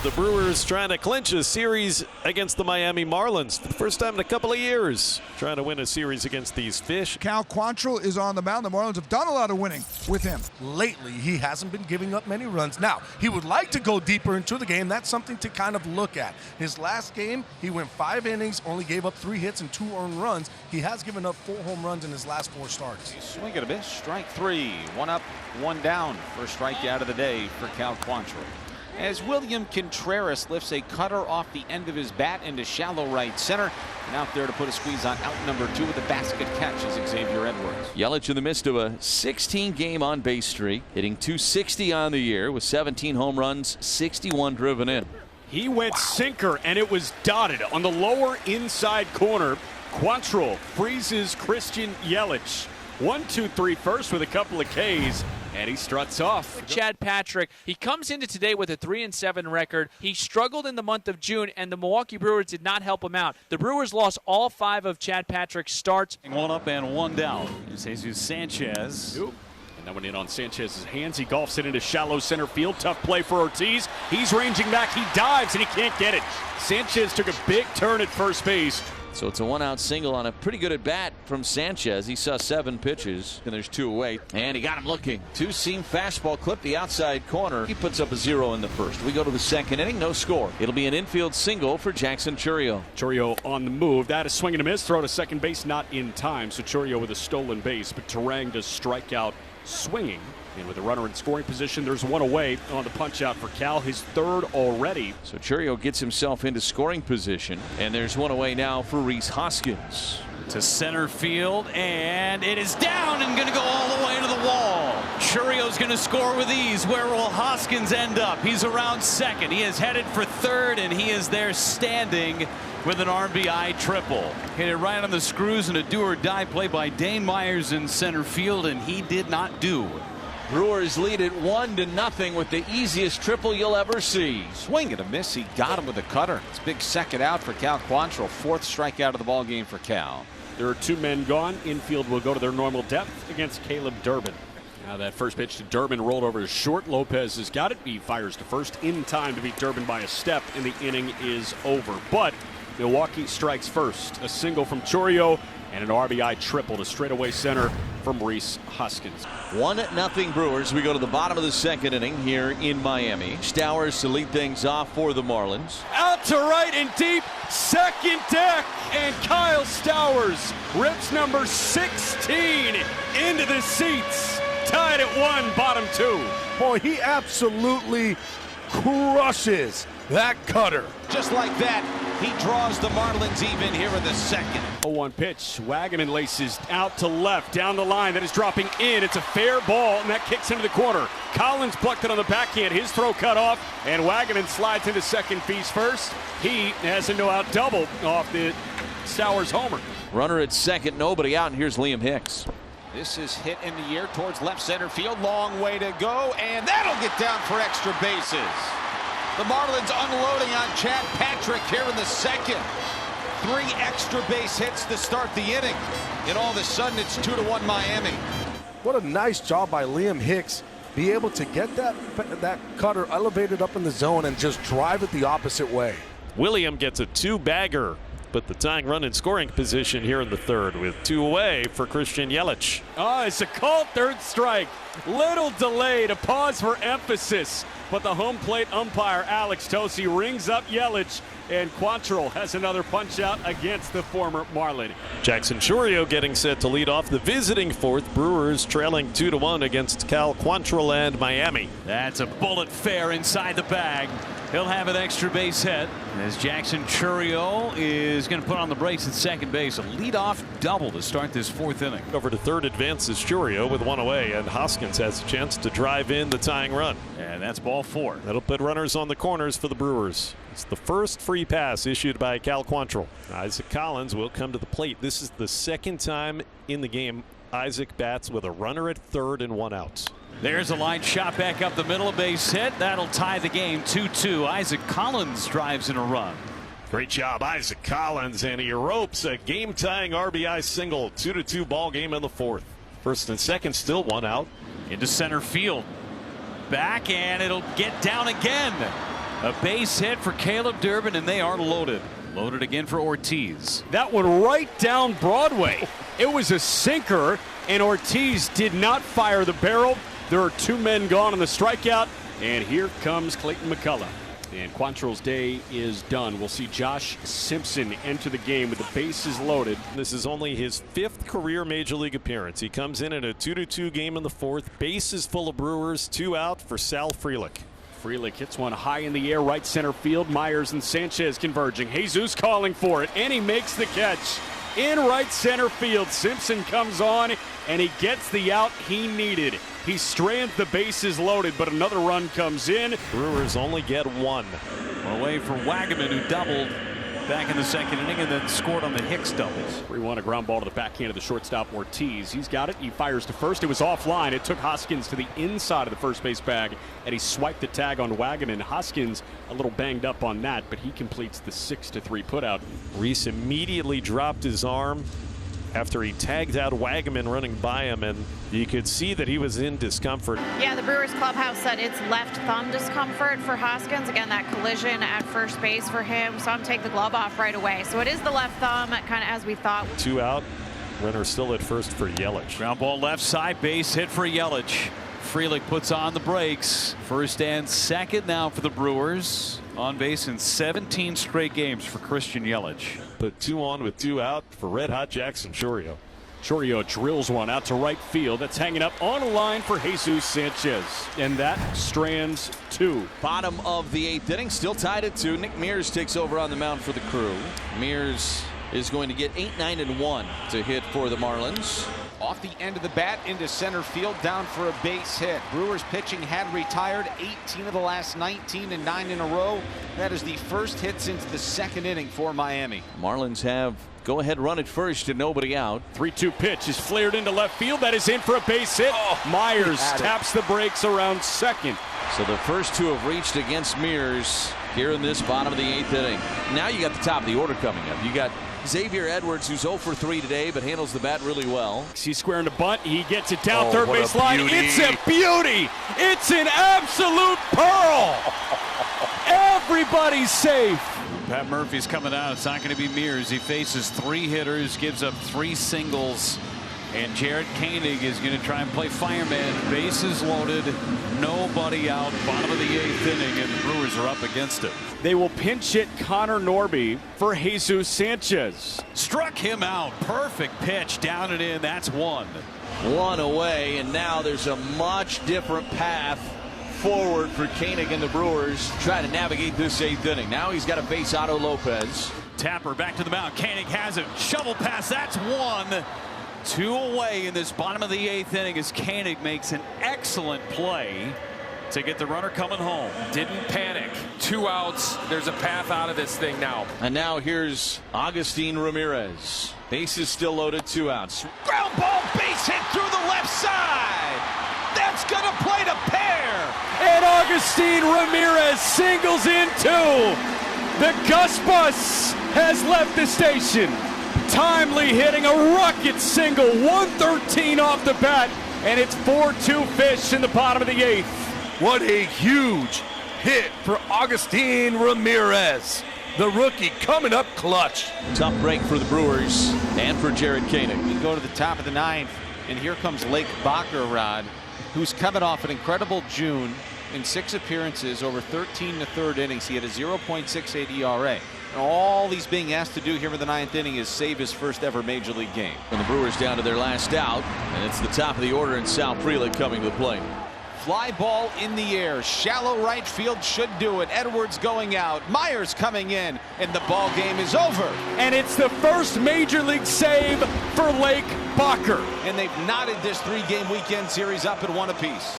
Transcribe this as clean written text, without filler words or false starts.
The Brewers trying to clinch a series against the Miami Marlins for the first time in a couple of years. Trying to win a series against these fish. Cal Quantrill is on the mound. The Marlins have done a lot of winning with him. Lately, he hasn't been giving up many runs. Now, he would like to go deeper into the game. That's something to kind of look at. His last game, he went 5 innings, only gave up 3 hits and 2 earned runs. He has given up 4 home runs in his last 4 starts. Swing and a miss, strike 3. 1 up, 1 down. First strikeout of the day for Cal Quantrill. As William Contreras lifts a cutter off the end of his bat into shallow right center. And out there to put a squeeze on out number 2 with a basket catch is Xavier Edwards. Yelich in the midst of a 16-game on-base streak, hitting .260 on the year with 17 home runs, 61 driven in. He went sinker, and it was dotted on the lower inside corner. Quantrill freezes Christian Yelich. 1-2-3 first with a couple of Ks. And he struts off. Chad Patrick, he comes into today with a 3-7 record. He struggled in the month of June, and the Milwaukee Brewers did not help him out. The Brewers lost all 5 of Chad Patrick's starts. 1 up and 1 down. Here's Jesus Sanchez. And that one in on Sanchez's hands. He golfs it into shallow center field. Tough play for Ortiz. He's ranging back. He dives, and he can't get it. Sanchez took a big turn at first base. So it's a 1-out single on a pretty good at bat from Sanchez. He saw 7 pitches, and there's 2 away. And he got him looking. 2-seam fastball clipped the outside corner. He puts up a 0 in the first. We go to the second inning, no score. It'll be an infield single for Jackson Chourio. Chourio on the move. That is swing and a miss. Throw to second base, not in time. So Chourio with a stolen base, but Terang does strike out swinging. And with a runner in scoring position, there's 1 away on the punch out for Cal, his 3rd already. So Chourio gets himself into scoring position, and there's 1 away now for Rhys Hoskins. To center field, and it is down and going to go all the way to the wall. Chourio's going to score with ease. Where will Hoskins end up? He's around second. He is headed for third, and he is there standing with an RBI triple. Hit it right on the screws, and a do-or-die play by Dane Myers in center field, and he did not do. Brewers lead it 1-0 with the easiest triple you'll ever see. Swing and a miss. He got him with a cutter. It's a big second out for Cal Quantrill. 4th strikeout of the ball game for Cal. There are 2 men gone. Infield will go to their normal depth against Caleb Durbin. Now that first pitch to Durbin rolled over his short. Lopez has got it. He fires to first in time to beat Durbin by a step, and the inning is over. But Milwaukee strikes first. A single from Chourio and an RBI triple to straightaway center from Rhys Hoskins. 1-0 Brewers. We go to the bottom of the second inning here in Miami. Stowers to lead things off for the Marlins. Out to right and deep, second deck, and Kyle Stowers rips number 16 into the seats. Tied at 1, bottom 2. Boy, he absolutely crushes that cutter. Just like that, he draws the Marlins even here in the second. 0-1 pitch. Wagaman laces out to left, down the line. That is dropping in. It's a fair ball, and that kicks into the corner. Collins plucked it on the backhand. His throw cut off, and Wagaman slides into second piece first. He has a no-out double off the Stowers homer. Runner at second, nobody out, and here's Liam Hicks. This is hit in the air towards left center field. Long way to go, and that'll get down for extra bases. The Marlins unloading on Chad Patrick here in the second. 3 extra base hits to start the inning. And all of a sudden, it's 2-1 Miami. What a nice job by Liam Hicks. Be able to get that cutter elevated up in the zone and just drive it the opposite way. William gets a 2-bagger, but the tying run in scoring position here in the 3rd with 2 away for Christian Yelich. Oh, it's a called 3rd strike. Little delay to pause for emphasis. But the home plate umpire, Alex Tosi, rings up Yelich, and Quantrill has another punch out against the former Marlin. Jackson Chourio getting set to lead off the visiting 4th. Brewers trailing 2-1 against Cal Quantrill and Miami. That's a bullet fair inside the bag. He'll have an extra base hit as Jackson Chourio is going to put on the brakes at second base. A leadoff double to start this 4th inning. Over to third advances Chourio with 1 away, and Hoskins has a chance to drive in the tying run. And that's ball 4. That'll put runners on the corners for the Brewers. It's the first free pass issued by Cal Quantrill. Isaac Collins will come to the plate. This is the 2nd time in the game Isaac bats with a runner at third and 1 out. There's a line shot back up the middle, a base hit. That'll tie the game 2-2. Isaac Collins drives in a run. Great job, Isaac Collins, and he ropes a game-tying RBI single. 2-2 ball game in the 4th. First and second, still 1 out. Into center field. Back, and it'll get down again. A base hit for Caleb Durbin, and they are loaded. Loaded again for Ortiz. That one right down Broadway. It was a sinker, and Ortiz did not fire the barrel. There are 2 men gone on the strikeout, and here comes Clayton McCullough. And Quantrill's day is done. We'll see Josh Simpson enter the game with the bases loaded. This is only his 5th career Major League appearance. He comes in a 2-2 game in the 4th. Bases full of Brewers. 2 out for Sal Frelick. Frelick hits one high in the air, right center field. Myers and Sanchez converging. Jesus calling for it, and he makes the catch in right center field. Simpson comes on, and he gets the out he needed. He strands the bases loaded, but another run comes in. Brewers only get 1. Away for Wagaman, who doubled back in the 2nd inning and then scored on the Hicks doubles. 3-1, a ground ball to the backhand of the shortstop Ortiz. He's got it. He fires to first. It was offline. It took Hoskins to the inside of the first base bag, and he swiped the tag on Wagaman. Hoskins a little banged up on that, but he completes the 6-3 putout. Reese immediately dropped his arm after he tagged out Wagaman running by him, and you could see that he was in discomfort. Yeah, the Brewers clubhouse said it's left thumb discomfort for Hoskins. Again, that collision at first base for him. Saw him take the glove off right away. So it is the left thumb, kind of as we thought. 2 out. Runner still at first for Yelich. Ground ball left side, base hit for Yelich. Frelick puts on the brakes. First and 2nd now for the Brewers. On base in 17 straight games for Christian Yelich. Put 2 on with 2 out for Red Hot Jackson Chourio. Chourio drills one out to right field. That's hanging up on a line for Jesus Sanchez. And that strands 2. Bottom of the 8th inning, still tied at 2. Nick Mears takes over on the mound for the Crew. Mears is going to get 8, 9, and 1 to hit for the Marlins. Off the end of the bat into center field, down for a base hit. Brewers pitching had retired 18 of the last 19 and 9 in a row. That is the first hit since the 2nd inning for Miami. Marlins have go-ahead run at first and nobody out. 3-2 pitch is flared into left field. That is in for a base hit. Myers taps the brakes around 2nd. So the first 2 have reached against Mears here in this bottom of the 8th inning. Now you got the top of the order coming up. You got Xavier Edwards, who's 0 for 3 today, but handles the bat really well. He's squaring to bunt. He gets it down third base line. It's a beauty. It's an absolute pearl. Everybody's safe. Pat Murphy's coming out. It's not going to be Mears. He faces 3 hitters, gives up 3 singles. And Jared Koenig is going to try and play fireman. Bases loaded, nobody out. Bottom of the 8th inning, and the Brewers are up against it. They will pinch hit Connor Norby for Jesus Sanchez. Struck him out. Perfect pitch, down and in. That's 1. 1 away, and now there's a much different path forward for Koenig and the Brewers trying to navigate this 8th inning. Now he's got to face Otto Lopez. Tapper back to the mound. Koenig has it. Shovel pass. That's 1. 2 away in this bottom of the 8th inning as Koenig makes an excellent play to get the runner coming home. Didn't panic. 2 outs. There's a path out of this thing now. And now here's Agustin Ramirez. Bases still loaded, 2 outs. Ground ball, base hit through the left side. That's going to play to pair. And Agustin Ramirez singles in 2. The Gus Bus has left the station. Timely hitting, a rocket single, 113 off the bat, and it's 4-2 fish in the bottom of the 8th. What a huge hit for Agustin Ramirez. The rookie coming up clutch. Tough break for the Brewers and for Jared Koenig. We go to the top of the 9th, and here comes Lake Baccarat, who's coming off an incredible June. In 6 appearances over 13 1/3 innings, he had a 0.68 ERA. And all he's being asked to do here in the 9th inning is save his first ever Major League game. And the Brewers down to their last out, and it's the top of the order, and Sal Frelick coming to the plate. Fly ball in the air, shallow right field should do it. Edwards going out, Myers coming in, and the ball game is over. And it's the first Major League save for Lake Bakker. And they've knotted this 3-game weekend series up at 1 apiece.